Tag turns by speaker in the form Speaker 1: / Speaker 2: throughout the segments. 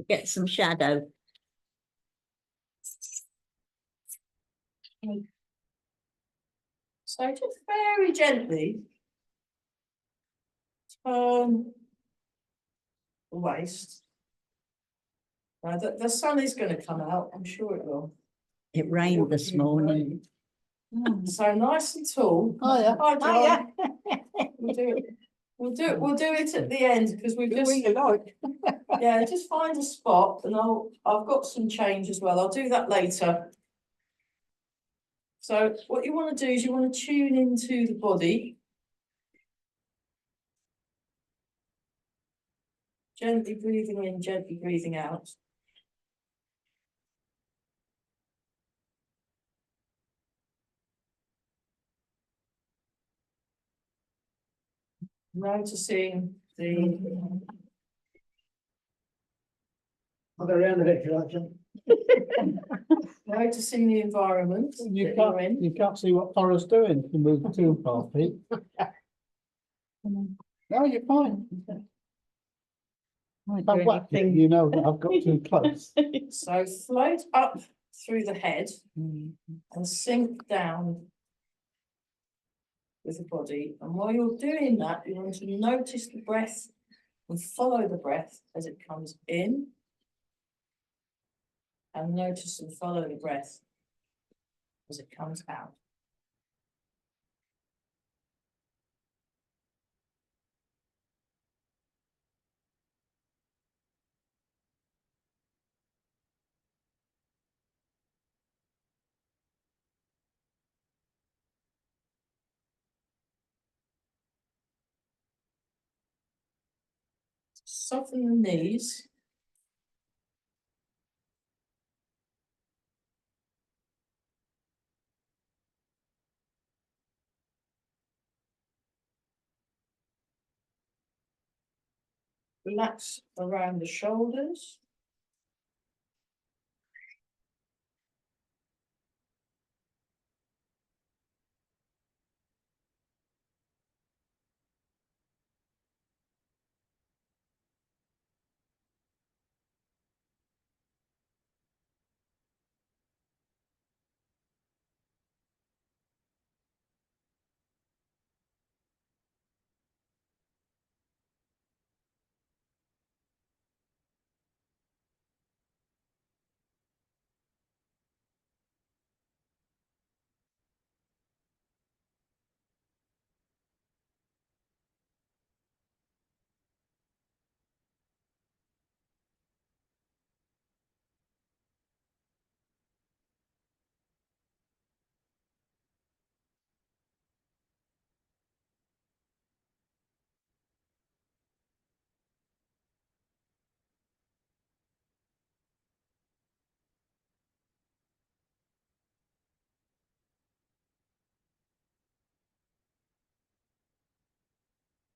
Speaker 1: Get some shadow.
Speaker 2: So just very gently turn the waist. Now the sun is going to come out, I'm sure it will.
Speaker 1: It rained this morning.
Speaker 2: So nice and tall.
Speaker 1: Oh, yeah.
Speaker 2: Hi, John.
Speaker 1: Yeah.
Speaker 2: We'll do it at the end because we've just
Speaker 1: like.
Speaker 2: yeah, just find a spot and I've got some change as well. I'll do that later. So what you want to do is you want to tune into the body. Gently breathing in, gently breathing out. Noticing the
Speaker 3: I'll go around a bit if you like, John.
Speaker 2: noticing the environment that you're in.
Speaker 3: You can't see what Tara's doing. You move too far, Pete. No, you're fine. I've whacked you, you know that I've got too close.
Speaker 2: So float up through the head and sink down with the body. And while you're doing that, you want to notice the breath and follow the breath as it comes in. And notice and follow the breath as it comes out. Soften the knees. Relax around the shoulders.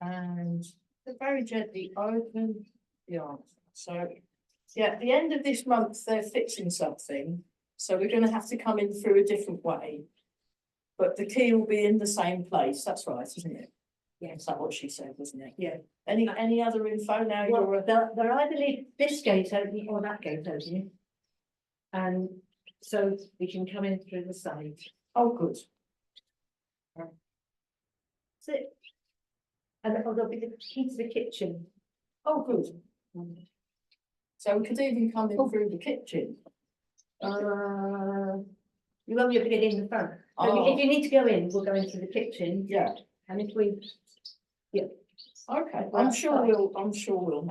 Speaker 2: And very gently open the arms. So yeah, at the end of this month, they're fixing something. So we're going to have to come in through a different way. But the key will be in the same place. That's right, isn't it? Yeah, is that what she said, wasn't it? Yeah. Any other info now?
Speaker 4: Well, they're either leave this gate open or that gate open. And so we can come in through the side.
Speaker 2: Oh, good.
Speaker 4: That's it. And there'll be the key to the kitchen.
Speaker 2: Oh, good. So we could even come in through the kitchen.
Speaker 4: You won't be able to get in the front. So
Speaker 2: Oh.
Speaker 4: if you need to go in, we'll go into the kitchen.
Speaker 2: Yeah.
Speaker 4: And if we,
Speaker 2: Okay. I'm sure we will. I'm sure we will.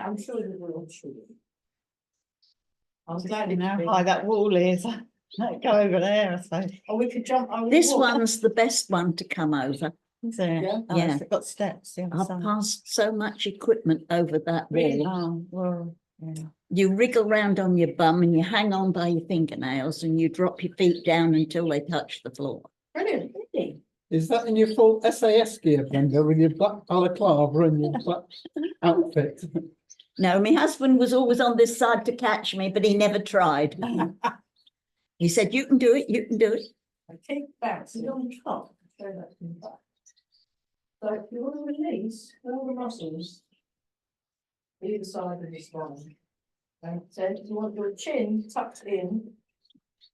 Speaker 2: I'm glad
Speaker 5: You know
Speaker 2: it's
Speaker 5: how high that wall is. Go over there, I suppose.
Speaker 2: Oh, we could jump over.
Speaker 1: This
Speaker 2: the wall.
Speaker 1: one's the best one to come over.
Speaker 5: Is there?
Speaker 2: Yeah.
Speaker 5: Oh,
Speaker 1: Yeah.
Speaker 5: it's got steps. The other
Speaker 1: I've
Speaker 5: side.
Speaker 1: passed so much equipment over that
Speaker 2: Really?
Speaker 1: wall.
Speaker 5: Oh, well, yeah.
Speaker 1: You wriggle round on your bum and you hang on by your fingernails and you drop your feet down until they touch the floor.
Speaker 2: Brilliant.
Speaker 4: really,
Speaker 3: Is that in your full SAS gear, Brenda, with your black balaclava and your black outfit?
Speaker 1: No, my husband was always on this side to catch me, but he never tried. He said, "You can do it, you can do it."
Speaker 2: I keep bouncing on top. So that's in back. So if you want to release all the muscles either side of the spine, And then you want your chin tucked in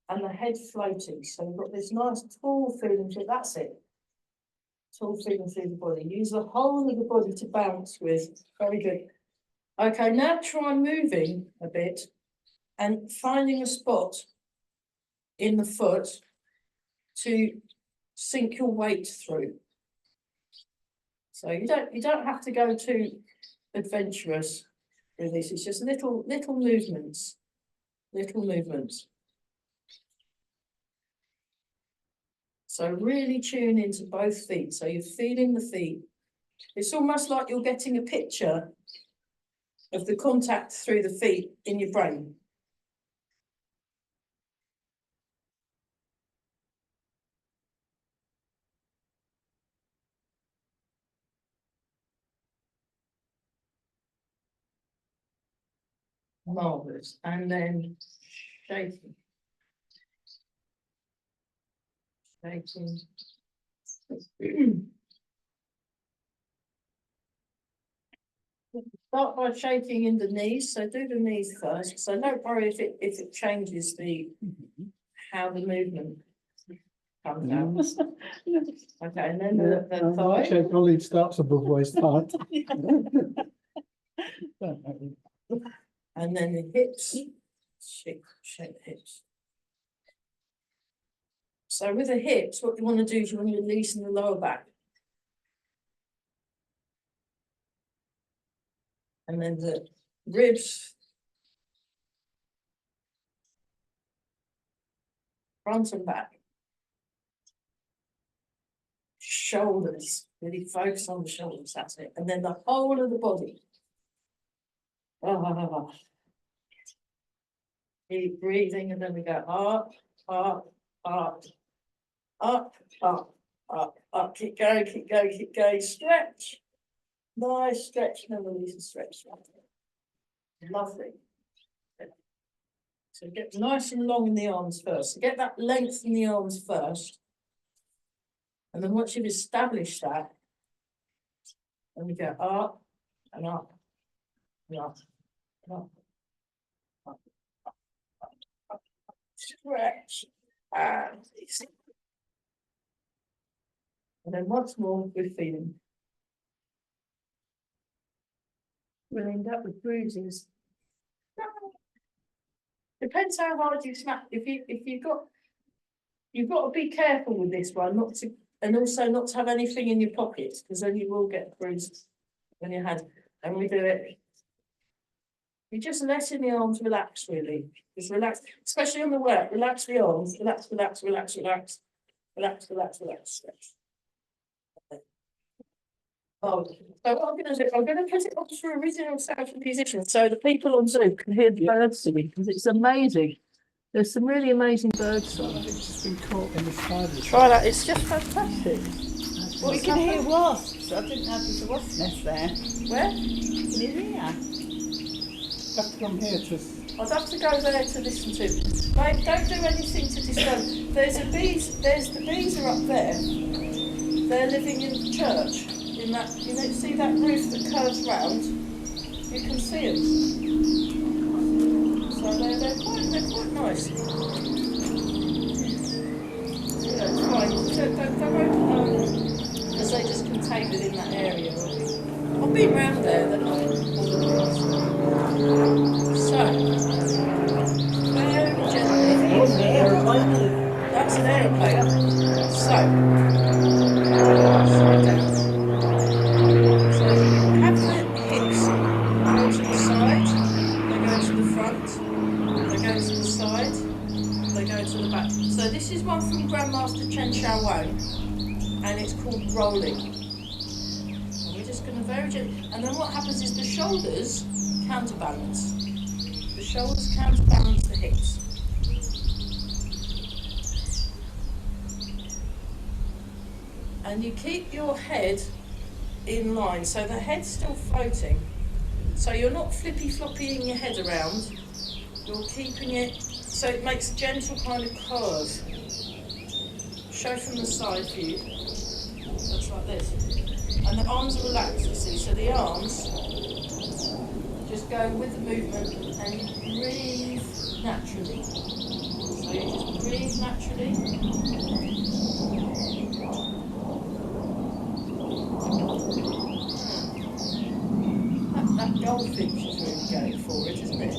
Speaker 2: and the head floating. So you've got this nice tall feeling to it. That's it. Tall feeling through the body. Use the whole of the body to bounce with. Very good. Okay, now try moving a bit and finding a spot in the foot to sink your weight through. So you don't have to go too adventurous with this. It's just little movements. Little movements. So really tune into both feet. So you're feeling the feet. It's almost like you're getting a picture of the contact through the feet in your brain. Marvelous. And then shaking. Shaking. Start by shaking in the knees. So do the knees first. So don't worry if it changes how the movement comes out. Okay, and then the thigh.
Speaker 3: Shake only starts above waist height.
Speaker 2: And then the hips. Shake the hips. So with the hips, what you want to do is you want to loosen the lower back. And then the ribs, front and back. Shoulders, really focus on the shoulders, that's it. And then the whole of the body. Keep breathing, and then we go up, up, up, up, up, up, up. Keep going, keep going, keep going. Stretch. Nice stretch, and then release and stretch. Lovely. So get nice and long in the arms first. So get that length in the arms first. And then once you've established that, then we go up and up and up and up. Up, up, up, up, up. Stretch and release. And then once more with feeling. We'll end up with bruises. Depends how hard you smack. You've got to be careful with this one, not to, and also not to have anything in your pockets, because then you will get bruised when you had. And we do it. You're just letting the arms relax, really. Just relax, especially on the work. Relax the arms. Relax, relax, relax, relax, relax, relax, relax, stretch. Oh, so what I'm going to do, I'm going to put it onto original sound position so the people on Zoom can hear the birds singing, because it's amazing. There's some really amazing bird songs.
Speaker 3: It's just been caught in the spider.
Speaker 2: Try that, it's just fantastic.
Speaker 5: Well, you can hear wasps. I didn't know there's a wasp nest there.
Speaker 2: Where?
Speaker 5: Can you hear?
Speaker 3: Have to come here to.
Speaker 2: I'd have to go there to listen to. Mate, don't do anything to disturb. There's the bees are up there. They're living in the church. In that, see that roof that curves round? You can see them. So they're quite nice. Yeah, it's fine. Don't open because they just contain within that area. I've been round there, they're not all so very gently. That's an aeroplane. Slow down. So have the hips go to the side, they go to the front, they go to the side, they go to the back. So this is one from Grandmaster Chen and it's called rolling. And we're just going to very gently, and then what happens is the shoulders counterbalance. The shoulders counterbalance the hips. And you keep your head in line, so the head's still floating. So you're not flippy-floppying your head around, you're keeping it, so it makes a gentle kind of curve. Show from the side view, looks like this. And the arms are relaxed, you see, so the arms just go with the movement and you breathe naturally. So you just breathe naturally. That goldfinch is really going for it, isn't it?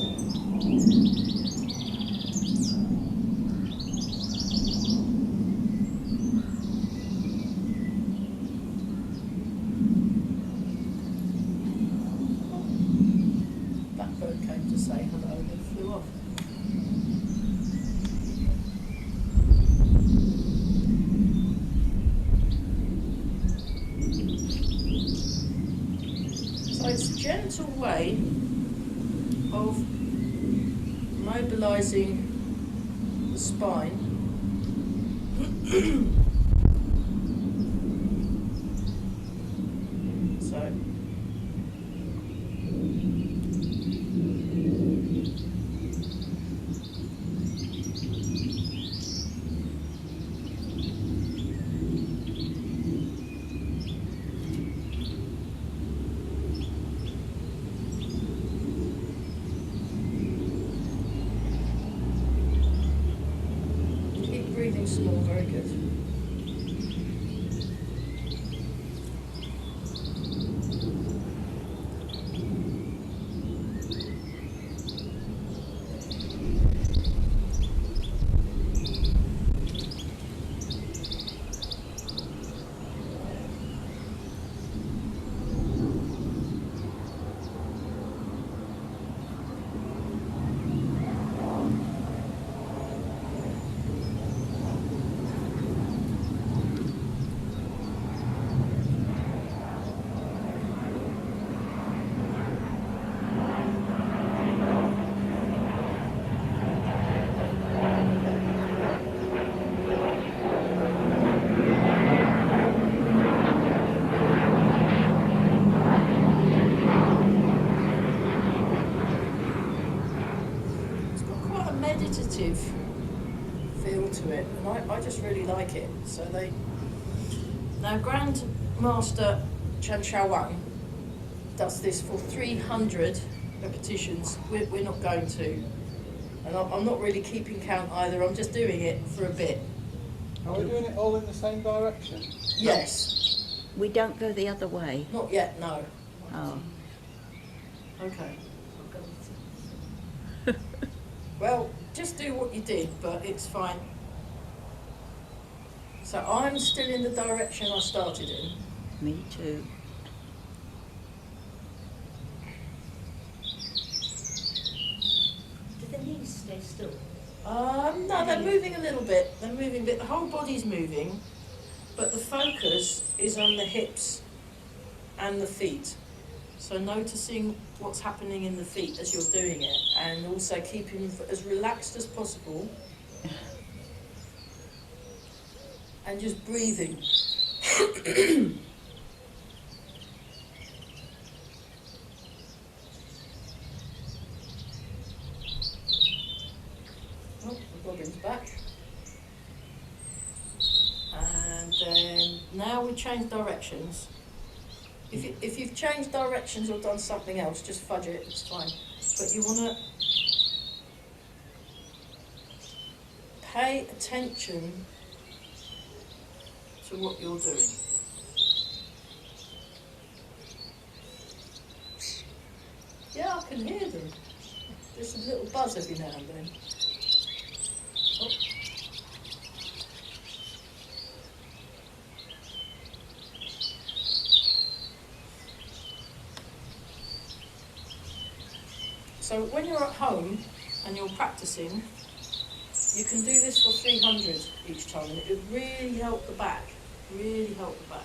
Speaker 2: That bird came to say hello and then flew off. So it's a gentle way of mobilising the spine. So keep breathing small, very good. It's got quite a meditative feel to it, and I just really like it. So now Grandmaster Chen does this for 300 repetitions. We're not going to, and I'm not really keeping count either. I'm just doing it for a bit.
Speaker 3: Are we doing it all in the same direction?
Speaker 2: Yes,
Speaker 1: We don't go the other way.
Speaker 2: not yet. No.
Speaker 1: Oh.
Speaker 2: Okay. Well, just do what you did, but it's fine. So I'm still in the direction I started in.
Speaker 1: Me too.
Speaker 4: Do the knees stay still?
Speaker 2: No, they're moving a little bit. They're moving a bit. The whole body's moving, but the focus is on the hips and the feet. So noticing what's happening in the feet as you're doing it, and also keeping as relaxed as possible. And just breathing. Oh, the bobbin's back. And then now we change directions. If you've changed directions or done something else, just fudge it, it's fine. But you want to pay attention to what you're doing. Yeah, I can hear them. There's a little buzz every now and then. Oh. So when you're at home and you're practicing, you can do this for 300 each time, and it would really help the back, really help the back.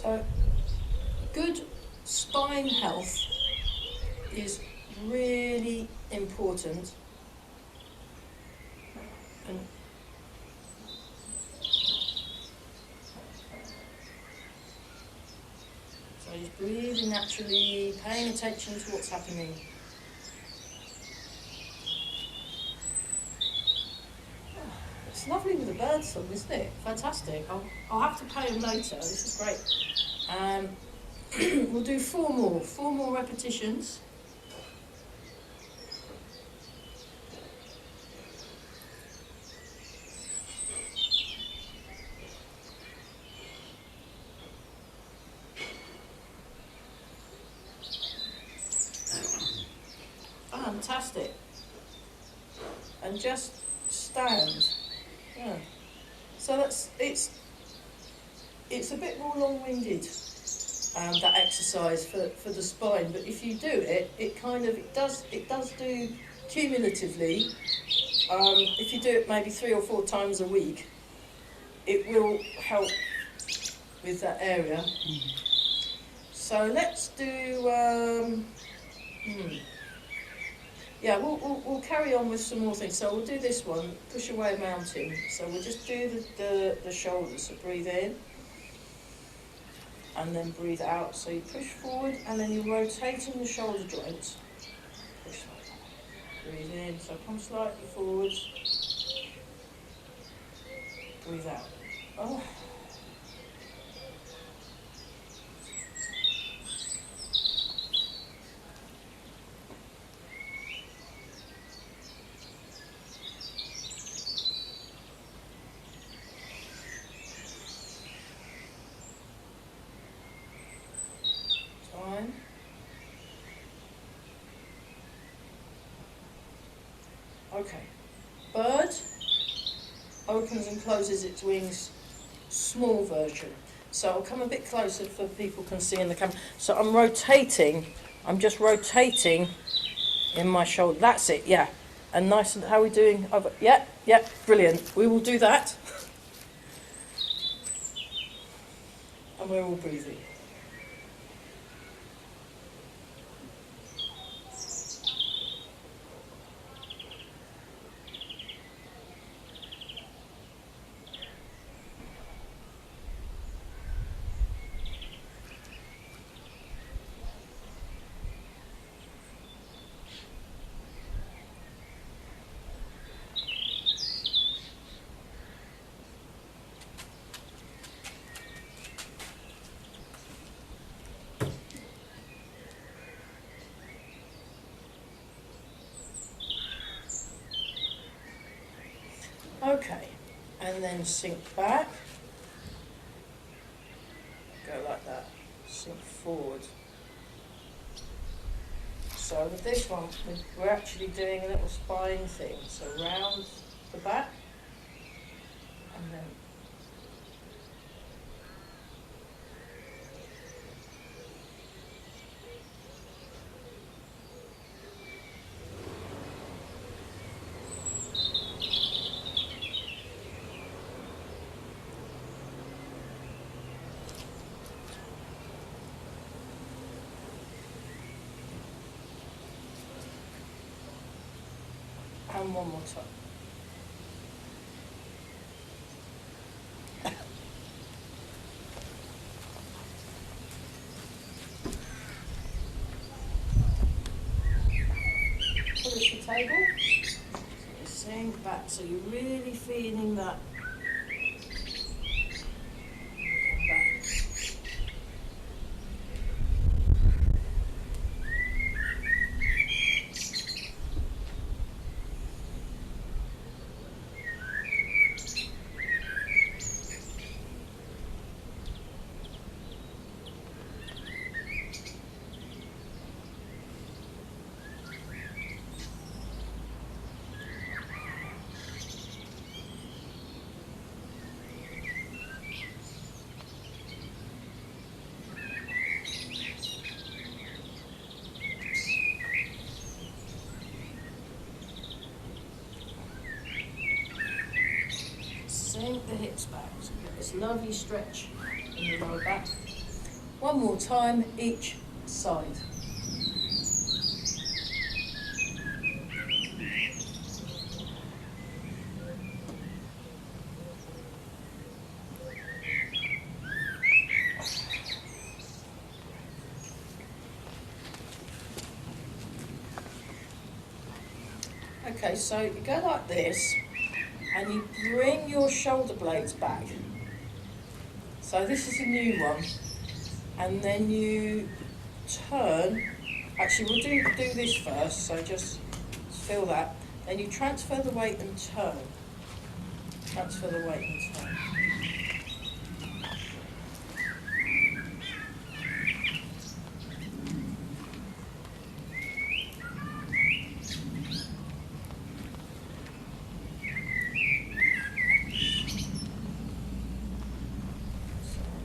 Speaker 2: So, good spine health is really important. And so just breathing naturally, paying attention to what's happening. It's lovely with the birds song, isn't it? Fantastic. I'll have to pay them later. This is great. We'll do four more repetitions. Fantastic. And just stand. Yeah. So it's a bit more long-winded, that exercise for the spine, but if you do it, it does do cumulatively. If you do it maybe 3 or 4 times a week, it will help with that area. So let's do. Yeah, we'll carry on with some more things. So we'll do this one, push away a mountain. So we'll just do the shoulders. So breathe in, and then breathe out. So you push forward, and then you're rotating the shoulder joints. Push like that. Breathe in, so come slightly forwards. Breathe out. Oh. Fine. Okay. Bird opens and closes its wings, small version. So I'll come a bit closer for people can see in the camera. So I'm just rotating in my shoulder. That's it, yeah. And nice and, how are we doing? Over, yeah, brilliant. We will do that. And we're all breathing. Okay, and then sink back, go like that, sink forward. So with this one, we're actually doing a little spine thing, so round the back, and then and one more time. Push the table, so you sink back, so you're really feeling that. Come back. Sink the hips back, so you get this lovely stretch in the lower back. One more time, each side. Okay, so you go like this, and you bring your shoulder blades back. So this is a new one. And then you turn, actually we'll do this first, so just feel that. Then you transfer the weight and turn. Transfer the weight and turn.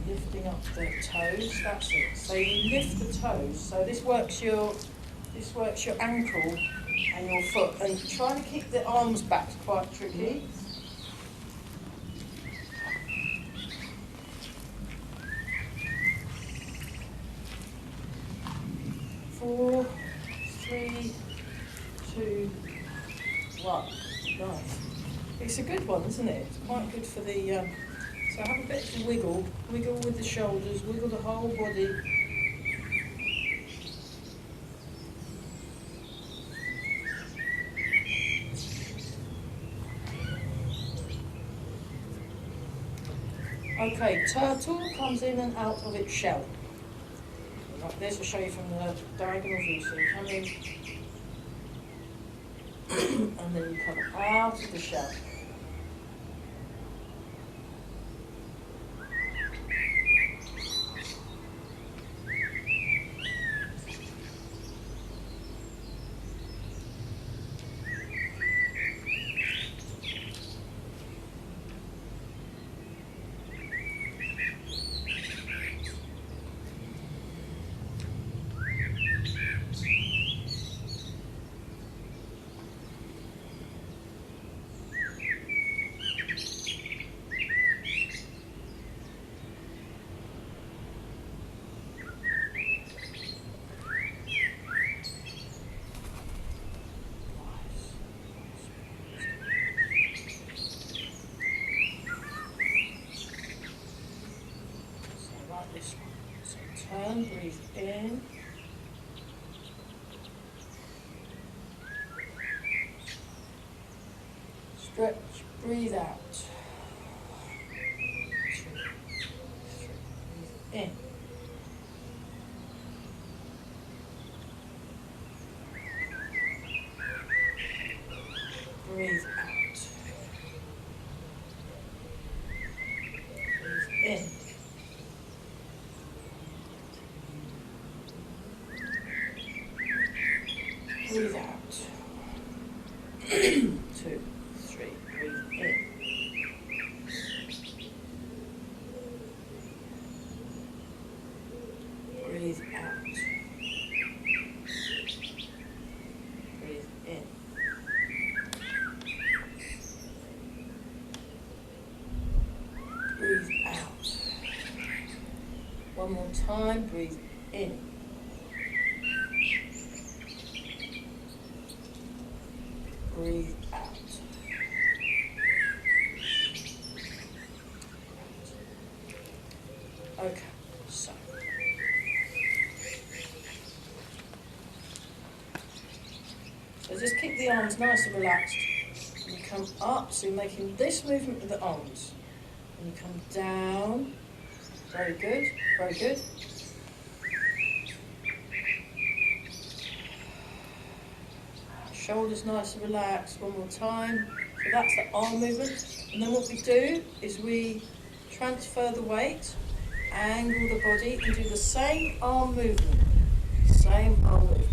Speaker 2: Lifting up the toes, that's it. So you lift the toes, so this works your ankle and your foot, and trying to keep the arms back is quite tricky. Four, three, two, one. Nice. It's a good one, isn't it? It's quite good for the so have a bit of wiggle with the shoulders, wiggle the whole body. Okay, turtle comes in and out of its shell. Like this, I'll show you from the diagonal view. So you come in, and then you come out of the shell. This one. So turn, breathe in. Stretch, breathe out. 2, 3, breathe in. Breathe out. Breathe in. Breathe out. 2, 3, breathe in. Breathe out. Breathe in. Breathe out. One more time, breathe in. Breathe out. Okay, so. So just keep the arms nice and relaxed. And you come up, so you're making this movement with the arms. And you come down. Very good, very good. Shoulders nice and relaxed, one more time. So that's the arm movement. And then what we do is we transfer the weight, angle the body, and do the same arm movement. Same arm movement.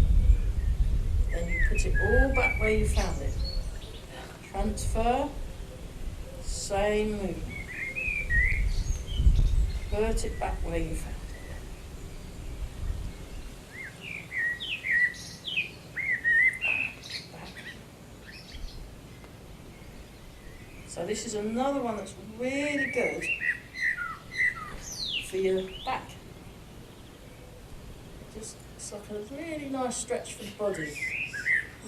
Speaker 2: Then you put it all back where you found it. Transfer, same movement. Put it back where you found it. So this is another one that's really good for your back. A really nice stretch for the body.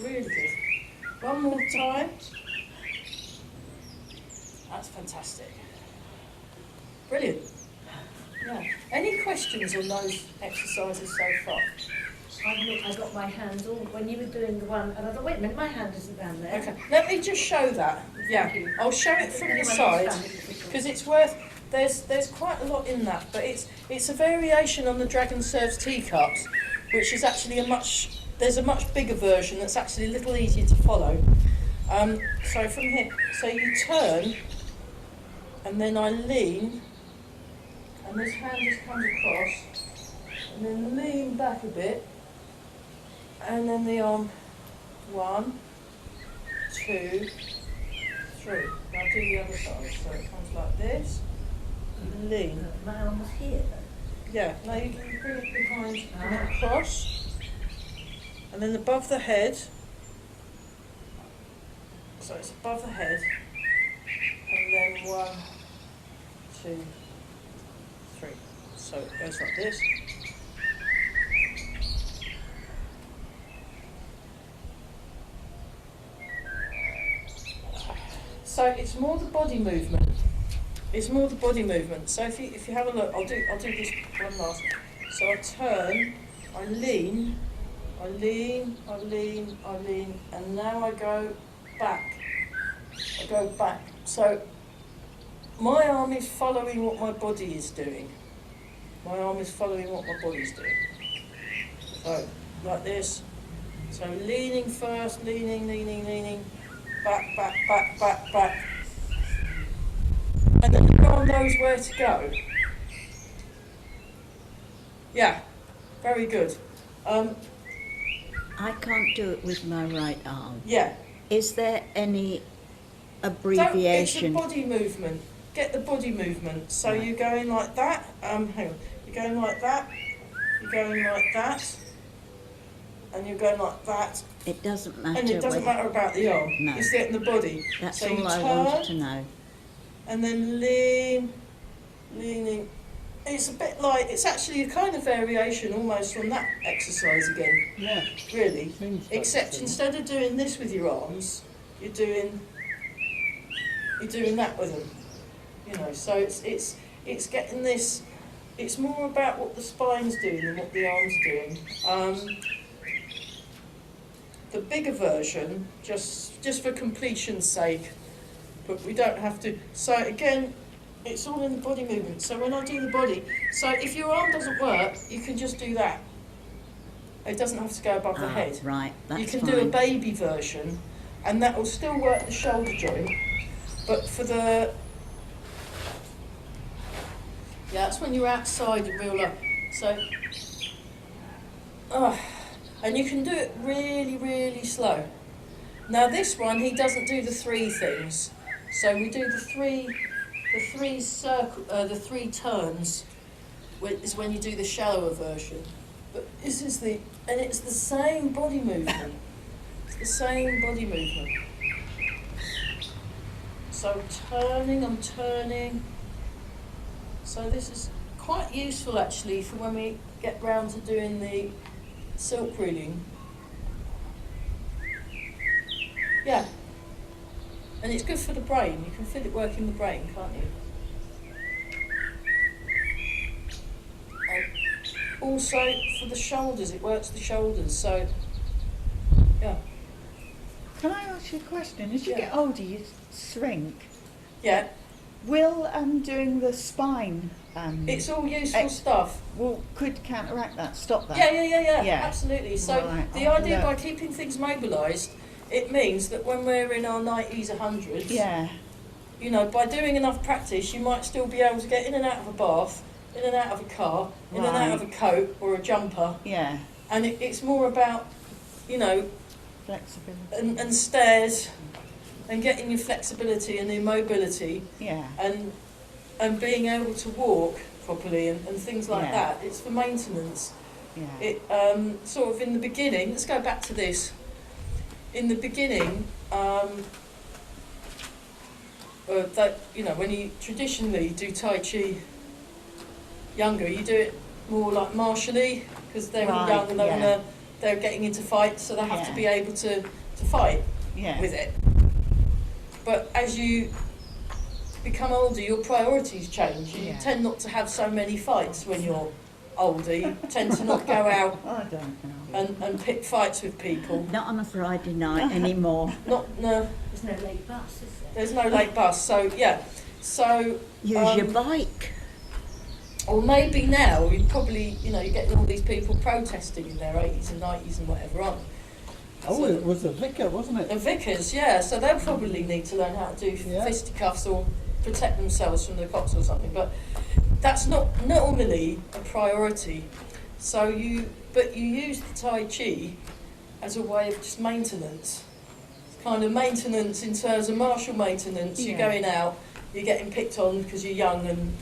Speaker 2: Really good. One more time. That's fantastic. Brilliant. Yeah. Any questions on those exercises so far?
Speaker 4: I got my hands all, when you were doing the one, and I thought, wait a minute, my hand isn't down there.
Speaker 2: Okay, let me just show that. Yeah,
Speaker 4: Thank you.
Speaker 2: I'll show it from the side because it's worth. There's quite a lot in that, but it's a variation on the Dragon Serves teacups, which is actually there's a much bigger version that's actually a little easier to follow. So from here, so you turn, and then I lean, and this hand just comes across, and then lean back a bit, and then the arm, 1, 2, 3. Now do the other side, so it comes like this, lean.
Speaker 4: My arm was here though.
Speaker 2: Yeah, now you can bring it behind and across, and then above the head, so it's above the head, and then 1, 2, 3. So it goes like this. So it's more the body movement. It's more the body movement. So if you have a look, I'll do this one last. So I turn, I lean, I lean, I lean, I lean, and now I go back. I go back. So my arm is following what my body is doing. My arm is following what my body's doing. So like this. So leaning first, leaning, leaning, leaning. Back, back, back, back, back. And then the arm knows where to go. Yeah, very good.
Speaker 1: I can't do it with my right arm.
Speaker 2: Yeah.
Speaker 1: Is there any
Speaker 2: It's a
Speaker 1: abbreviation?
Speaker 2: body movement. Get the body movement. So you're going like that. Hang on. You're going like that. You're going like that. And you're going like that.
Speaker 1: It doesn't matter.
Speaker 2: And it doesn't
Speaker 1: whether-
Speaker 2: matter about the arm.
Speaker 1: No.
Speaker 2: It's getting the body.
Speaker 1: That's
Speaker 2: so you
Speaker 1: all I
Speaker 2: turn,
Speaker 1: wanted to know.
Speaker 2: and then lean, leaning. It's a bit like, it's actually a kind of variation almost on that exercise again,
Speaker 3: Yeah.
Speaker 2: really.
Speaker 3: Seems like
Speaker 2: Except
Speaker 3: it.
Speaker 2: instead of doing this with your arms, you're doing that with them. You know, so it's getting this, it's more about what the spine's doing than what the arm's doing. The bigger version, just for completion's sake, but we don't have to. So again, it's all in the body movement. So when I do the body, so if your arm doesn't work, you can just do that. It doesn't have to go above the head.
Speaker 1: Right, that's
Speaker 2: You can
Speaker 1: fine.
Speaker 2: do a baby version, and that will still work the shoulder joint. But for the, yeah, that's when you're outside in real life. So, and you can do it really, really slow. Now this one, he doesn't do the 3 things. So we do the three turns, is when you do the shallower version. But this is and it's the same body movement. It's the same body movement. So I'm turning. So this is quite useful actually for when we get round to doing the silk reeling. Yeah. And it's good for the brain. You can feel it working the brain, can't you? And also for the shoulders, it works the shoulders. So, yeah.
Speaker 5: Can I ask you a question? As you
Speaker 2: Yeah.
Speaker 5: get older, you shrink.
Speaker 2: Yeah,
Speaker 5: Will doing the spine
Speaker 2: it's all useful stuff.
Speaker 5: could counteract that, stop that?
Speaker 2: Yeah,
Speaker 5: Yeah.
Speaker 2: absolutely. So
Speaker 5: Right,
Speaker 2: the
Speaker 5: I'll
Speaker 2: idea
Speaker 5: look.
Speaker 2: by keeping things mobilised, it means that when we're in our 90s, 100s,
Speaker 5: Yeah,
Speaker 2: you know, by doing enough practice, you might still be able to get in and out of a bath, in and out of a car, in and out of a coat or a jumper.
Speaker 5: yeah,
Speaker 2: And it's more about, you know,
Speaker 5: flexibility.
Speaker 2: and stairs and getting your flexibility and your mobility
Speaker 5: Yeah,
Speaker 2: and being able to walk properly and things like
Speaker 5: Yeah.
Speaker 2: that. It's for maintenance.
Speaker 5: yeah.
Speaker 2: It sort of in the beginning, let's go back to this. In the beginning, that, you know, when you traditionally do Tai Chi younger, you do it more like martially, because they're
Speaker 1: Right,
Speaker 2: young and
Speaker 1: yeah.
Speaker 2: they're getting into fights, so they have to
Speaker 1: Yeah.
Speaker 2: be able to fight
Speaker 1: Yeah.
Speaker 2: with it. But as you become older, your priorities change. You
Speaker 1: Yeah.
Speaker 2: tend not to have so many fights when you're older. You tend to not go out
Speaker 1: I don't know.
Speaker 2: and pick fights with people.
Speaker 1: Not on a Friday night anymore.
Speaker 2: No,
Speaker 4: There's no late bus, is there?
Speaker 2: there's no late bus. So yeah, so
Speaker 1: Use your bike.
Speaker 2: or maybe now you probably you're getting all these people protesting in their 80s and 90s and whatever, aren't they?
Speaker 3: Oh, it was a vicar, wasn't
Speaker 2: The
Speaker 3: it?
Speaker 2: vicars, yeah, so they'll probably need to learn how to do
Speaker 3: Yeah.
Speaker 2: fisticuffs or protect themselves from the cops or something, but that's not normally a priority. So you use the Tai Chi as a way of just maintenance. It's kind of maintenance in terms of martial maintenance. You're
Speaker 1: Yeah.
Speaker 2: going out, you're getting picked on because you're young and,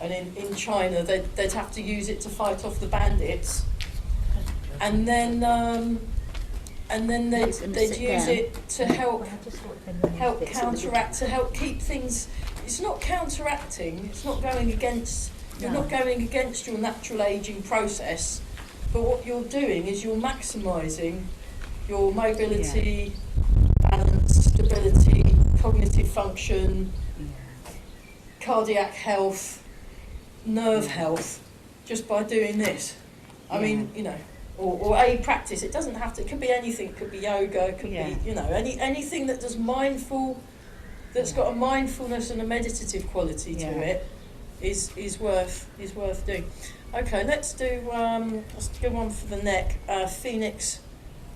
Speaker 2: and in China they'd have to use it to fight off the bandits. And then they'd
Speaker 1: You're gonna
Speaker 2: use
Speaker 1: sit down.
Speaker 2: it to help counteract, to help keep things. It's not counteracting. It's not going against. You're
Speaker 1: No.
Speaker 2: not going against your natural aging process, but what you're doing is you're maximising your mobility, balance, stability, cognitive function, cardiac health, nerve health, just by doing this. I mean, or a practice. It doesn't have to. It could be anything. It could be yoga. It could
Speaker 1: Yeah.
Speaker 2: be anything that does mindful, that's got a mindfulness and a meditative quality to
Speaker 1: Yeah.
Speaker 2: it, is worth doing. Okay, let's do one for the neck. Phoenix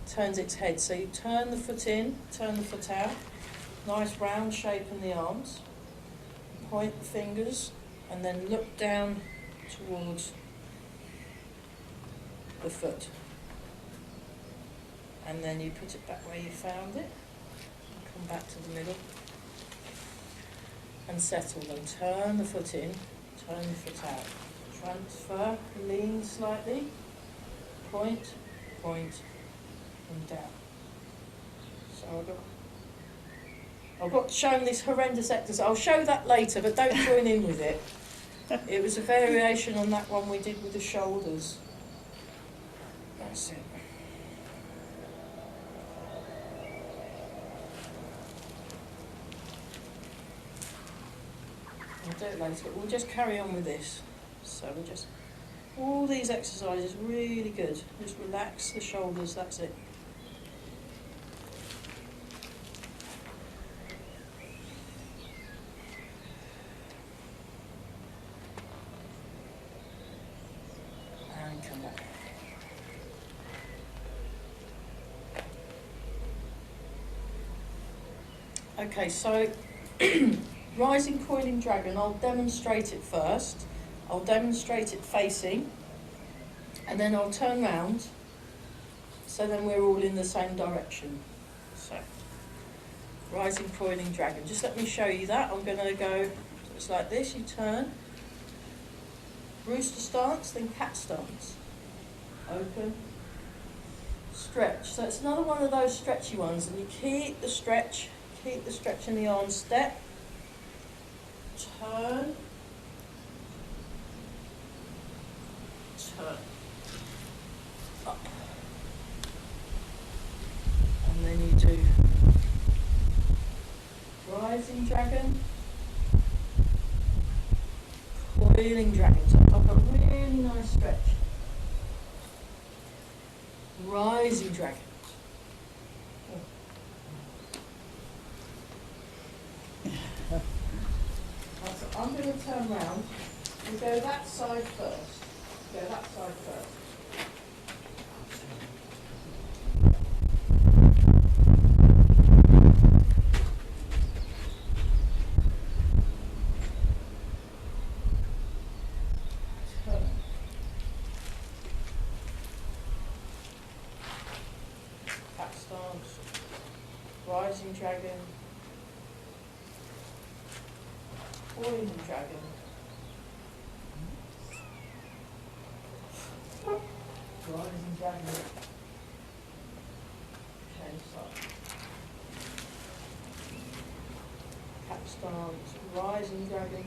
Speaker 2: turns its head. So you turn the foot in, turn the foot out. Nice round shape in the arms. Point the fingers, and then look down towards the foot, and then you put it back where you found it, come back to the middle and settle. Then turn the foot in, turn the foot out, transfer, lean slightly, point, and down. So I've got shown this horrendous exercise. I'll show that later, but don't join in with it. It was a variation on that one we did with the shoulders. That's it. I'll do it later. We'll just carry on with this. So we'll just, all these exercises really good. Just relax the shoulders, that's it. And come back. Okay, so rising coiling dragon, I'll demonstrate it first. I'll demonstrate it facing, and then I'll turn round, so then we're all in the same direction. So, rising coiling dragon. Just let me show you that. I'm going to go, so it's like this, you turn, rooster stance, then cat stance. Open, stretch. So it's another one of those stretchy ones, and you keep the stretch in the arm, step, turn, up, and then you do rising dragon, coiling dragon. So I've got a really nice stretch. Rising dragon. So I'm going to turn round and go that side first. Go that side first. Turn. Cat stance. Rising dragon. Coiling dragon. Rising dragon. Okay, so cat stance, rising dragon.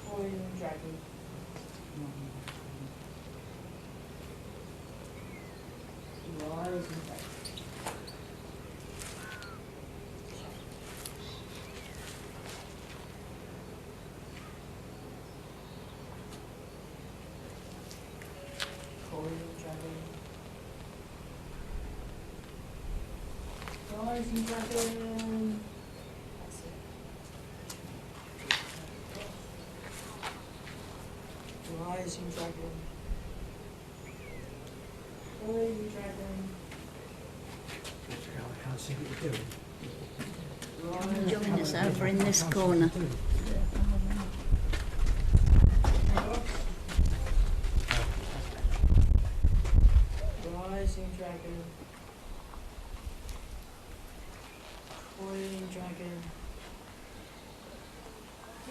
Speaker 2: Coiling dragon. Rising dragon. Coiling dragon. Rising dragon. That's it. Rising dragon. Rising dragon.
Speaker 3: I can't see what you're doing.
Speaker 1: Join us over in this corner.
Speaker 2: Rising dragon. Coiling dragon.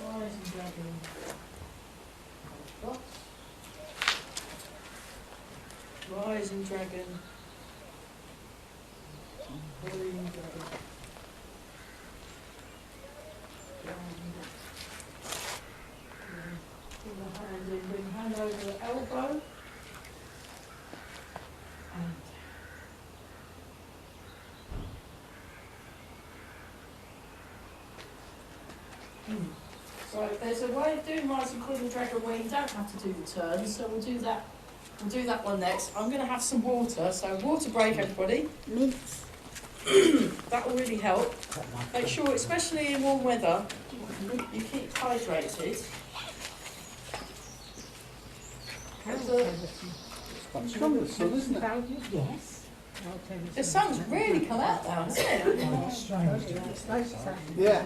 Speaker 2: Rising dragon. What? Rising dragon. Coiling dragon. Put the hand in, bring hand over the elbow. And so there's a way of doing rising coiling dragon where you don't have to do the turns, so we'll do that. We'll do that one next. I'm going to have some water, so water break, everybody.
Speaker 1: Mints.
Speaker 2: That will really help. Make sure, especially in warm weather, you keep hydrated.
Speaker 3: It's from the sun, isn't it?
Speaker 5: Yes.
Speaker 2: The sun's really come out now, hasn't it?
Speaker 3: Yeah.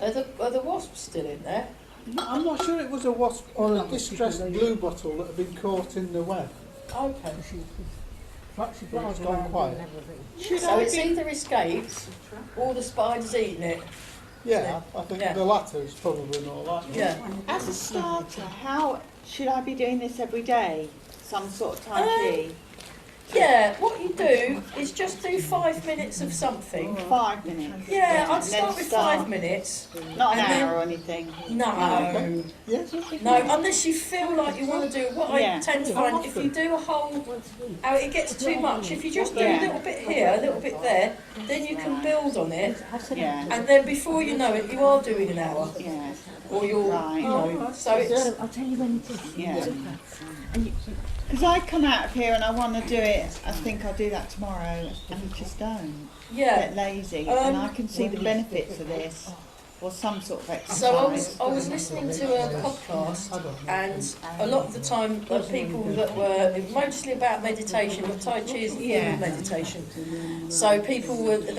Speaker 2: Are the wasps still in there?
Speaker 3: I'm not sure it was a wasp or a distressed blue bottle that had been caught in the web.
Speaker 2: Okay.
Speaker 3: It's gone quiet.
Speaker 2: So it's either escaped or the spider's eaten it.
Speaker 3: Yeah, I think
Speaker 2: Yeah.
Speaker 3: the latter is probably more likely.
Speaker 2: Yeah.
Speaker 5: As a starter, how should I be doing this every day? Some sort of Tai Chi?
Speaker 2: Yeah, what you do is just do 5 minutes of something.
Speaker 5: 5 minutes.
Speaker 2: Yeah, I'd
Speaker 5: Then
Speaker 2: start with
Speaker 5: start.
Speaker 2: 5 minutes.
Speaker 5: Not an
Speaker 2: And then-
Speaker 5: hour or anything.
Speaker 2: No.
Speaker 3: Yes.
Speaker 2: No, unless you feel like you want to do what I
Speaker 5: Yeah.
Speaker 2: tend to find, if you do a whole, it gets too much. If you just do a
Speaker 5: Yeah.
Speaker 2: little bit here, a little bit there, then you can build on it.
Speaker 5: Yeah.
Speaker 2: And then before you know it, you are doing an hour.
Speaker 5: Yeah.
Speaker 2: Or you're,
Speaker 5: Right.
Speaker 2: you know, so it's,
Speaker 5: I'll tell you when it is. Yeah. Because I come out of here and I want to do it, I think I'll do that tomorrow, and you just don't.
Speaker 2: yeah.
Speaker 5: Get lazy, and I
Speaker 2: Um,
Speaker 5: can see the benefits of this, or some sort of exercise.
Speaker 2: So I was listening to a podcast, and a lot of the time the people that were mostly about meditation, but Tai Chi is a form
Speaker 5: Yeah.
Speaker 2: of meditation. So they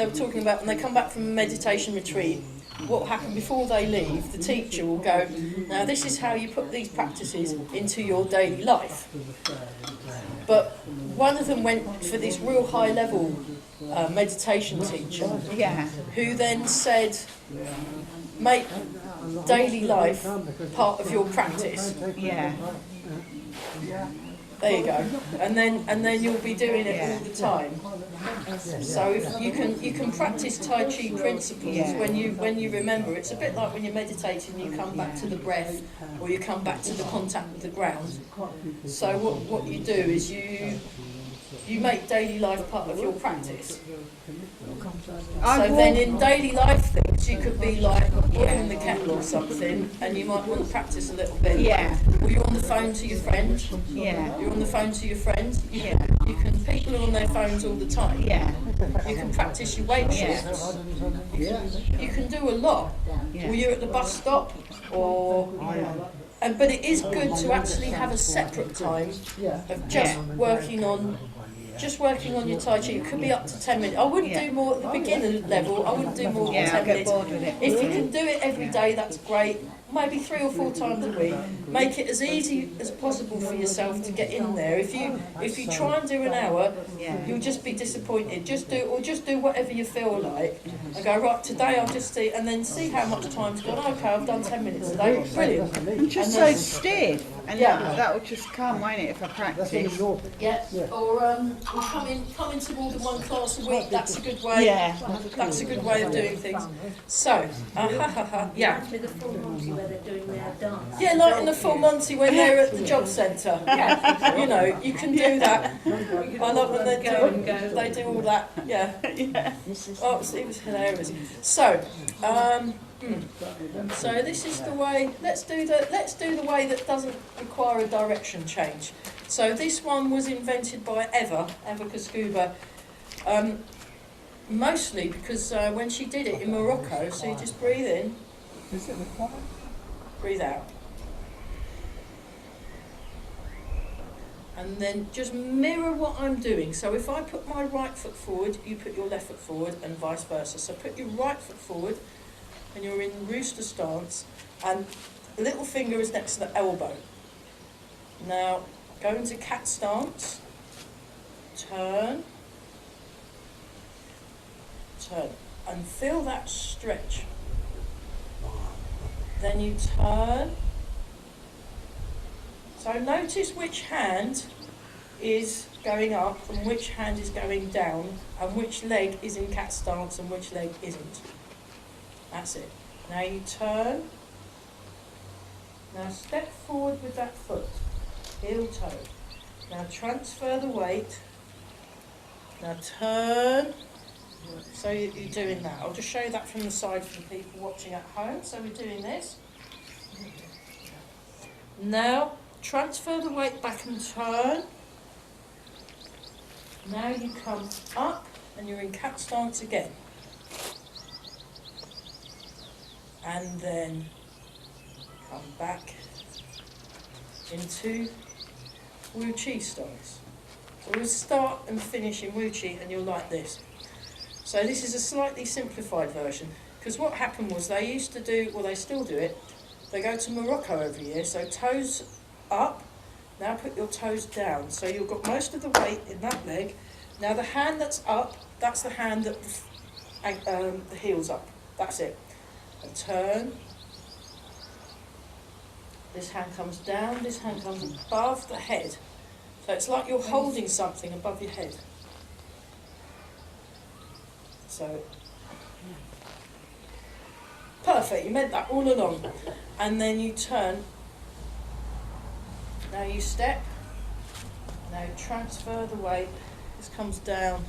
Speaker 2: were talking about when they come back from a meditation retreat, what will happen before they leave, the teacher will go, now this is how you put these practices into your daily life. But one of them went for this real high level meditation teacher,
Speaker 5: Yeah.
Speaker 2: who then said, make daily life part of your practice.
Speaker 5: Yeah.
Speaker 2: There you go. And then you'll be doing it all the time. So if you can practice Tai Chi principles
Speaker 5: Yeah.
Speaker 2: when you remember. It's a bit like when you're meditating, you come back to the breath, or you come back to the contact with the ground. So what you do is you make daily life part of your practice. So then in daily life things, you could be like boiling the kettle or something, and you might want to practice a little bit.
Speaker 5: Yeah.
Speaker 2: Or you're on the phone to your friend.
Speaker 5: Yeah.
Speaker 2: You're on the phone to your friend.
Speaker 5: Yeah.
Speaker 2: People are on their phones all the time.
Speaker 5: Yeah.
Speaker 2: You can practice your weight shifts. You can do a lot.
Speaker 5: Yeah.
Speaker 2: Or you're at the bus stop, or but it is good to actually have a separate time of just working on your Tai Chi. It could be up to 10 minutes. I wouldn't do more at the beginner level. I wouldn't do more than
Speaker 5: Yeah,
Speaker 2: 10
Speaker 5: I'll get
Speaker 2: minutes.
Speaker 5: bored with it.
Speaker 2: If you can do it every day, that's great. Maybe 3 or 4 times a week. Make it as easy as possible for yourself to get in there. If you try and do an hour, you'll just be disappointed. Just do whatever you feel like, and go right. Today I'll just see, and then see how much time's gone. Okay, I've done 10 minutes today. Brilliant.
Speaker 5: I'm just
Speaker 2: And
Speaker 5: so
Speaker 2: then-
Speaker 5: stiff, And
Speaker 2: Yeah.
Speaker 5: that will just come, won't it, if I
Speaker 3: That's in
Speaker 5: practice?
Speaker 3: your.
Speaker 2: Yeah,
Speaker 3: Yeah.
Speaker 2: or we'll come into more than one class a week. That's a good way.
Speaker 5: Yeah.
Speaker 2: That's a good way of doing things. So, yeah.
Speaker 4: With the full Monty where they're doing their dance.
Speaker 2: Yeah, like in the full Monty when they're at the job centre.
Speaker 4: Yeah.
Speaker 2: You know, you can do that. I love when they
Speaker 4: Go and go.
Speaker 2: they do all that. Yeah.
Speaker 1: This is.
Speaker 2: Oh, it was hilarious. So, so this is the way. Let's do the way that doesn't require a direction change. So this one was invented by Eva Kaskuba, mostly because when she did it in Morocco. So you just breathe in,
Speaker 3: Is it required?
Speaker 2: breathe out, and then just mirror what I'm doing. So if I put my right foot forward, you put your left foot forward, and vice versa. So put your right foot forward, and you're in rooster stance, and the little finger is next to the elbow. Now go into cat stance, turn, turn, and feel that stretch. Then you turn. So notice which hand is going up and which hand is going down, and which leg is in cat stance and which leg isn't. That's it. Now you turn. Now step forward with that foot, heel toe. Now transfer the weight. Now turn. So you're doing that. I'll just show you that from the side for the people watching at home. So we're doing this. Now transfer the weight back and turn. Now you come up and you're in cat stance again. And then come back into Wu Chi stance. So we'll start and finish in Wu Chi, and you'll like this. So this is a slightly simplified version, because what happened was they used to do, well they still do it, they go to Morocco every year, so toes up, now put your toes down. So you've got most of the weight in that leg. Now the hand that's up, that's the hand that the heel's up, that's it. And turn. This hand comes down, this hand comes above the head. So it's like you're holding something above your head. So, perfect, you meant that all along. And then you turn. Now you step. Now transfer the weight. This comes down.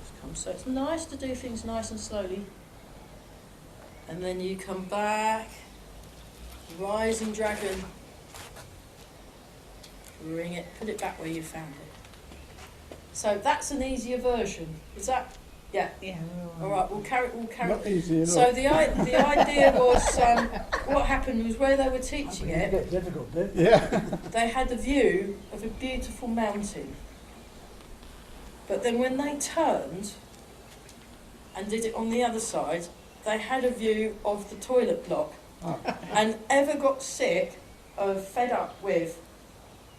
Speaker 2: This comes. So it's nice to do things nice and slowly. And then you come back. Rising dragon. Bring it, put it back where you found it. So that's an easier version. Is that? Yeah.
Speaker 5: Yeah.
Speaker 2: All right, we'll carry.
Speaker 3: Not easy enough.
Speaker 2: So the idea was, what happened was where they were teaching
Speaker 3: It's a
Speaker 2: it,
Speaker 3: bit difficult, didn't it? Yeah.
Speaker 2: they had a view of a beautiful mountain. But then when they turned and did it on the other side, they had a view of the toilet block.
Speaker 3: Oh.
Speaker 2: And Eva got sick of fed up with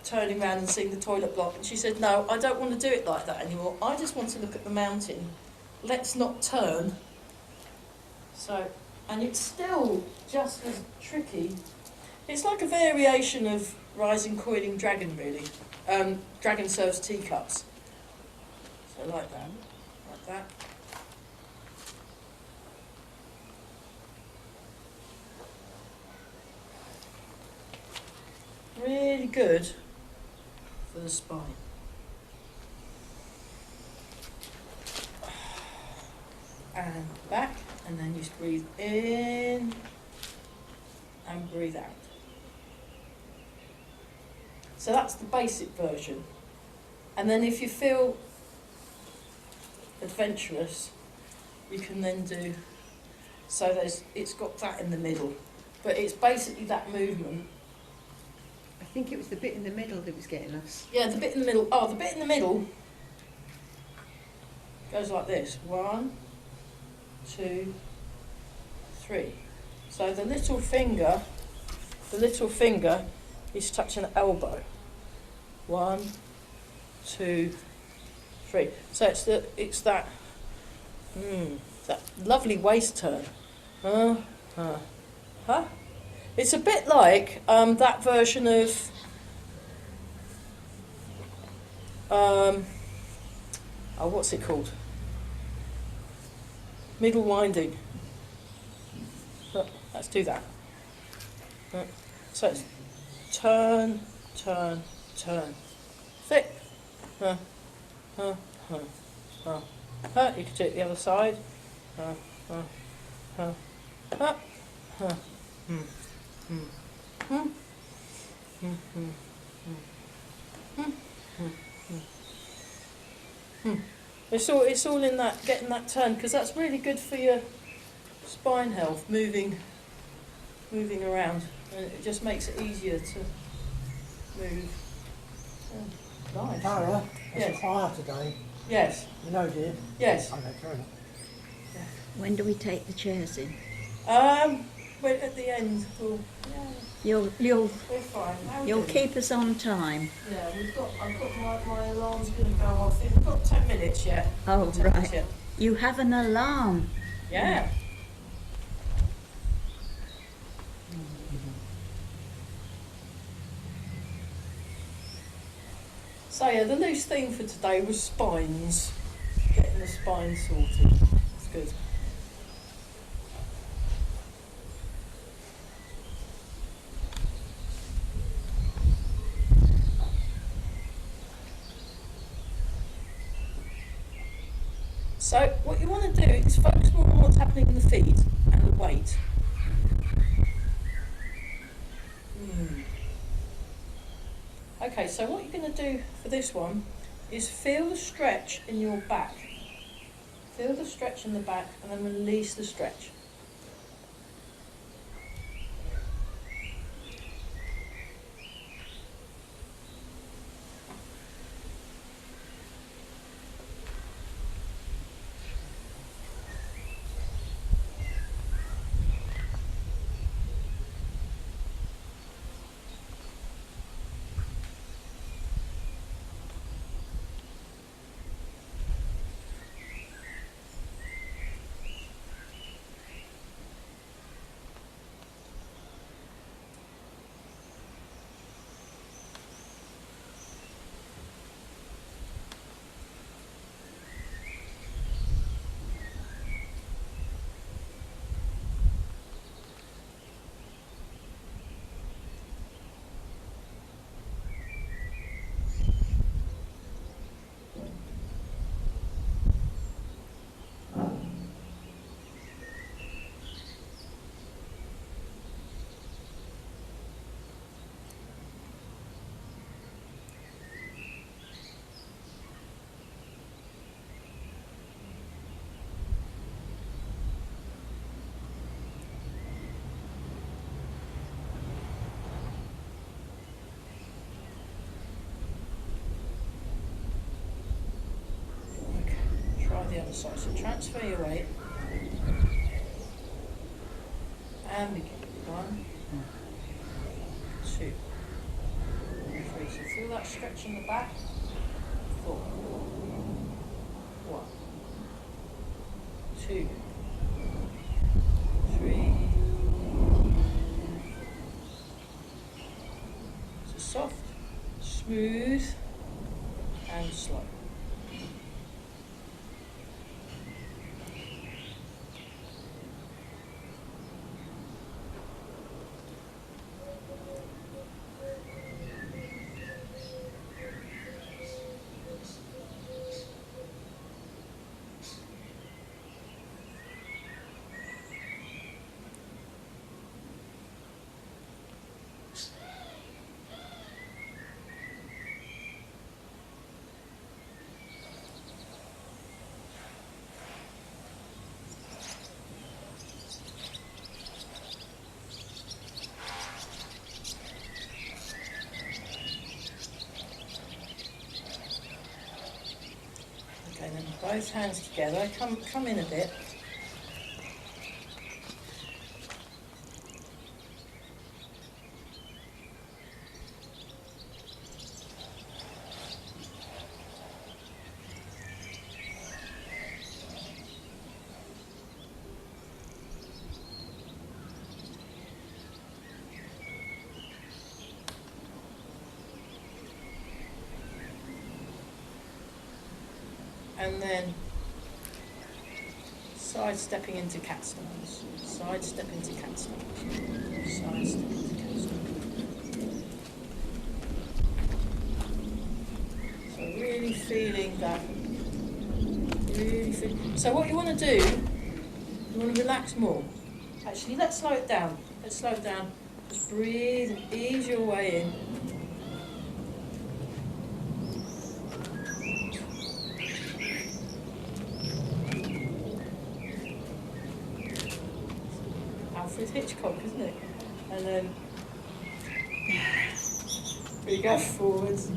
Speaker 2: turning around and seeing the toilet block, and she said, no, I don't want to do it like that anymore. I just want to look at the mountain. Let's not turn. So, and it's still just as tricky. It's like a variation of rising coiling dragon, really. Dragon serves teacups. So like that, like that. Really good for the spine. And back, and then just breathe in and breathe out. So that's the basic version. And then if you feel adventurous, you can then do, so it's got that in the middle, but it's basically that movement.
Speaker 4: I think it was the bit in the middle that was getting us.
Speaker 2: Yeah, the bit in the middle. Oh, the bit in the middle goes like this. 1, 2, 3. So the little finger is touching the elbow. 1, 2, 3. So it's that lovely waist turn. Huh? It's a bit like that version of oh, what's it called? Middle winding. Let's do that. So it's turn, turn, turn. Thick. You can do it the other side. It's all in that, getting that turn, because that's really good for your spine health, moving around, and it just makes it easier to move. Oh, nice.
Speaker 6: Tara, it's
Speaker 2: Yes.
Speaker 6: higher today.
Speaker 2: Yes,
Speaker 6: You know, dear.
Speaker 2: yes.
Speaker 6: I don't care.
Speaker 1: When do we take the chairs in?
Speaker 2: Wait at the end.
Speaker 1: You'll
Speaker 2: We're fine. How are we
Speaker 1: you'll
Speaker 2: doing?
Speaker 1: keep us on time.
Speaker 2: Yeah, I've got my alarm's going to go off. We've got 10 minutes yet.
Speaker 1: Oh
Speaker 2: 10 minutes
Speaker 1: right.
Speaker 2: yet.
Speaker 1: You have an alarm.
Speaker 2: Yeah. So yeah, the loose theme for today was spines. Getting the spine sorted. That's good. So what you want to do is focus more on what's happening in the feet and the weight. Okay, so what you're going to do for this one is feel the stretch in your back. Feel the stretch in the back and then release the stretch. Try the other side. So transfer your weight. And begin. 1, 2, 3. So feel that stretch in the back. 4. 1, 2, 3. So soft, smooth, and slow. Okay, then both hands together. Come in a bit. and then sidestepping into cat stance, sidestep into cat stance, sidestep into cat stance. So really feeling that, so what you want to do, you want to relax more. Actually, let's slow it down. Let's slow it down. Just breathe and ease your way in. Alfred Hitchcock, isn't it? And then we go forwards.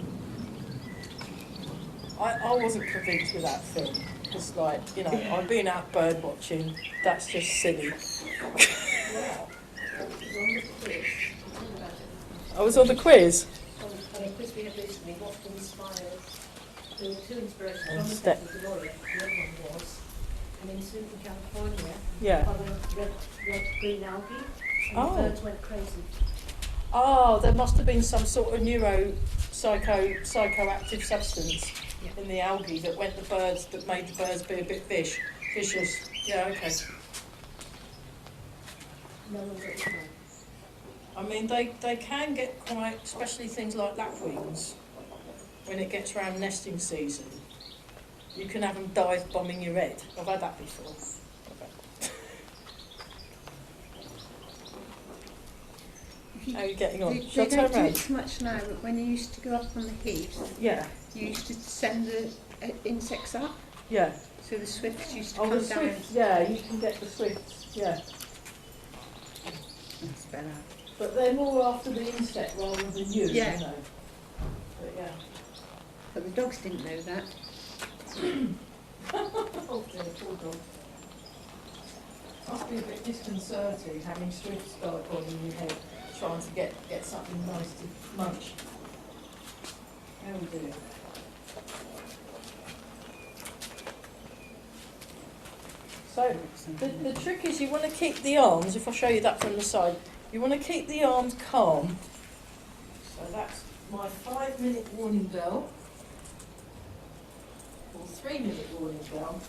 Speaker 2: I wasn't convinced with that film. Just like, you know, I've been out bird watching. That's just silly. I was on the quiz.
Speaker 4: On a quiz we had recently, what inspired, there were two inspirations. One was
Speaker 2: Step.
Speaker 4: the lawyer, the other one was, and in Sweden, California,
Speaker 2: Yeah.
Speaker 4: are the red green algae, and
Speaker 2: Oh.
Speaker 4: the birds went crazy.
Speaker 2: Oh, there must have been some sort of psychoactive substance in the algae that made the birds be a bit vicious. Yeah, okay.
Speaker 4: No one got it wrong.
Speaker 2: I mean, they can get quite, especially things like lapwings, when it gets around nesting season. You can have them dive bombing your head. I've had that before. How are you getting on?
Speaker 5: They
Speaker 2: Shall I
Speaker 5: don't
Speaker 2: turn
Speaker 5: do
Speaker 2: round?
Speaker 5: it so much now, but when you used to go up on the heath,
Speaker 2: Yeah,
Speaker 5: you used to send the insects up,
Speaker 2: yeah.
Speaker 5: so the swifts used to
Speaker 2: Oh,
Speaker 5: come
Speaker 2: the
Speaker 5: down.
Speaker 2: swifts, yeah, you can get the swifts, yeah.
Speaker 5: That's better.
Speaker 2: But they're more after the insect rather than you,
Speaker 5: Yeah.
Speaker 2: you know. But yeah.
Speaker 5: But the dogs didn't know that.
Speaker 2: Oh dear, poor dog. Must be a bit disconcerting having swifts dive on your head, trying to get something nice to munch. How we doing? So the trick is you want to keep the arms, if I show you that from the side, you want to keep the arms calm. So that's my 5-minute warning bell, or 3-minute warning bell.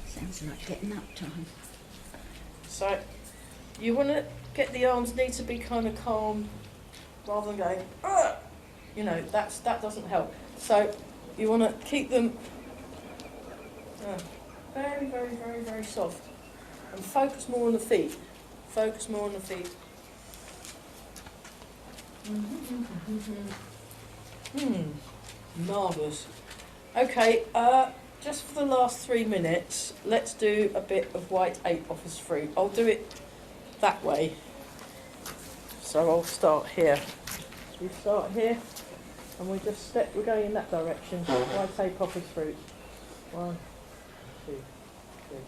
Speaker 1: Sounds like getting up time.
Speaker 2: So you want to get the arms need to be kind of calm rather than going, "Ugh!" You know, that doesn't help. So you want to keep them very, very, very, very soft and focus more on the feet. Focus more on the feet. Marvellous. Okay, just for the last 3 minutes, let's do a bit of white 8 office fruit. I'll do it that way. So I'll start here. We start here, and we just step, we're going in that direction. White 8 office fruit. 1, 2, 3.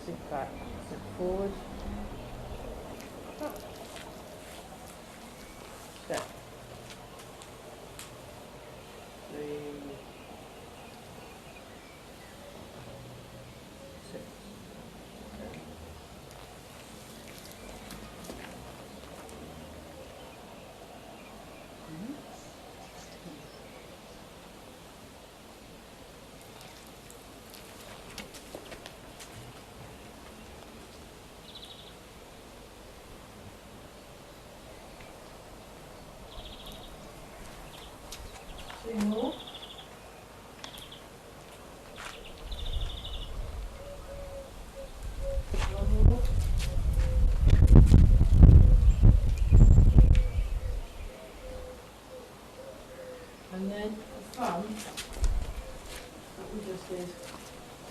Speaker 2: Sit back, sit forward. Up. Step. 3, 6, 7. Two more. One more. And then the fun that we just did,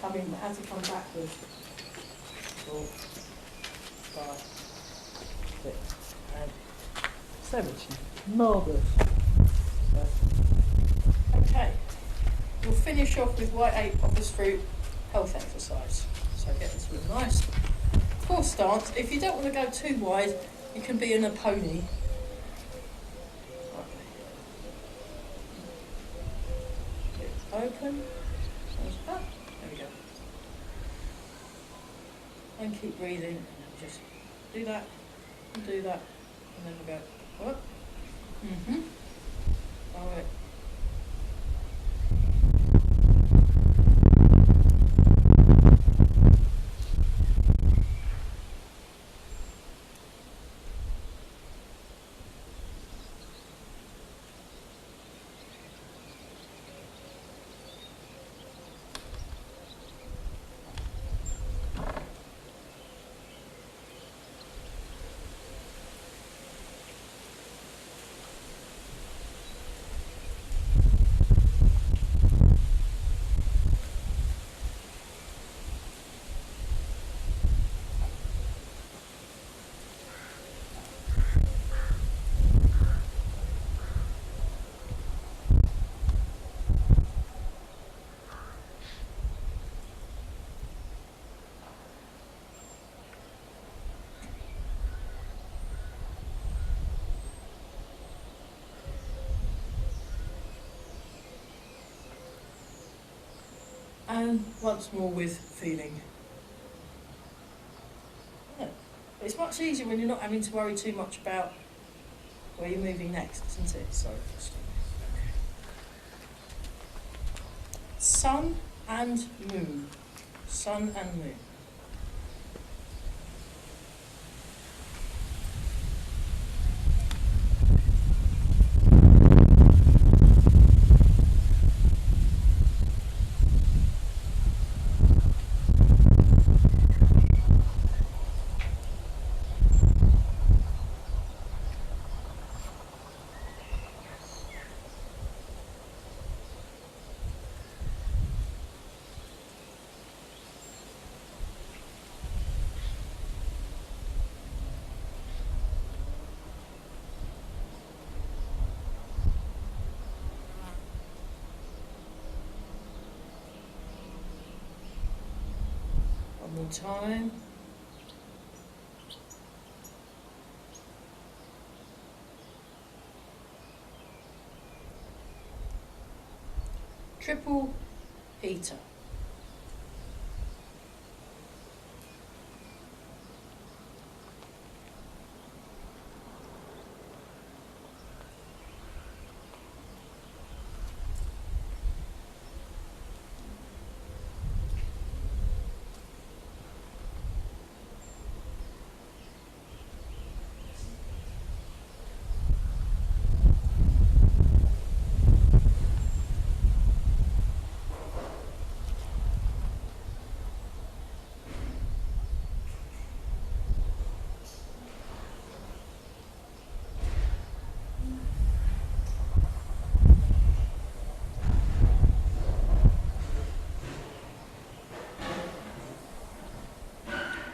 Speaker 2: had to come backwards. 4, 5, 6, and 7. Marvellous. Okay, we'll finish off with white 8 office fruit health exercise. So get into a nice horse stance. If you don't want to go too wide, you can be in a pony. Open, up, there we go. And keep breathing, and just do that, and then we'll go up. Alright. And once more with feeling. Yeah. It's much easier when you're not having to worry too much about where you're moving next, isn't it? So, okay. Sun and moon. Sun and moon. One more time. Triple heater.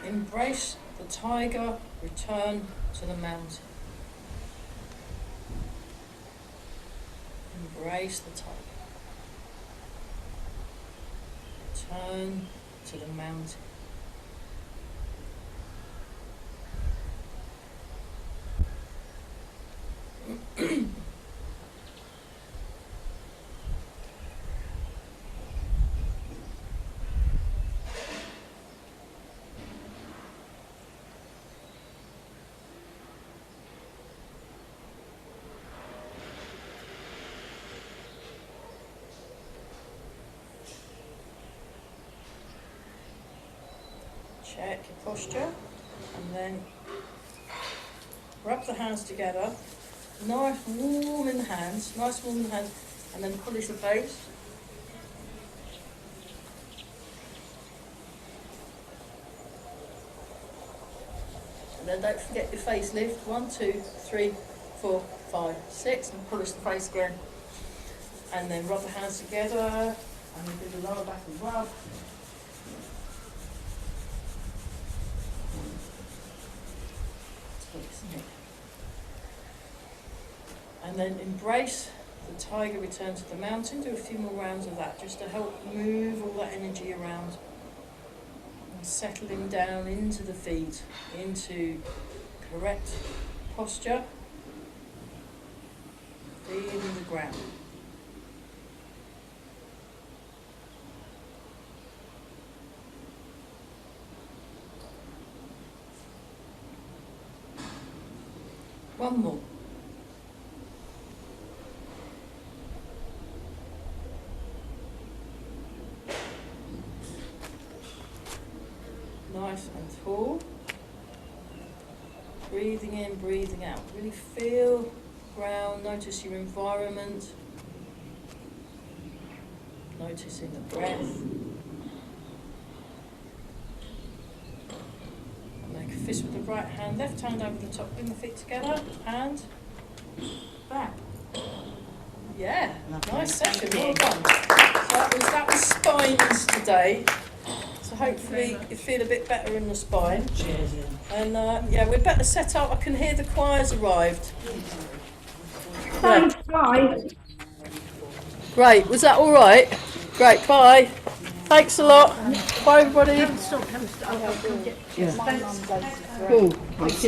Speaker 2: Embrace the tiger, return to the mountain. Embrace the tiger. Return to the mountain. Check your posture and then rub the hands together, nice warm in the hands, and then polish the face. And then don't forget your face lift, 1, 2, 3, 4, 5, 6, and polish the face again. And then rub the hands together and do the lower back as well. And then embrace the tiger, return to the mountain. Do a few more rounds of that just to help move all that energy around and settling down into the feet, into correct posture, feeling the ground. One more. Nice and tall. Breathing in, breathing out. Really feel ground, notice your environment. Noticing the breath. Make a fist with the right hand, left hand over the top, bring the feet together, and back. Yeah, nice session, well done. So that was spines today. So hopefully you feel a bit better in the spine. And yeah, we're better set up. I can hear the choir's arrived.
Speaker 4: Bye.
Speaker 2: Great, was that all right? Great, bye. Thanks a lot. Bye everybody.
Speaker 4: Haven't stopped.
Speaker 2: Cool. Thank you.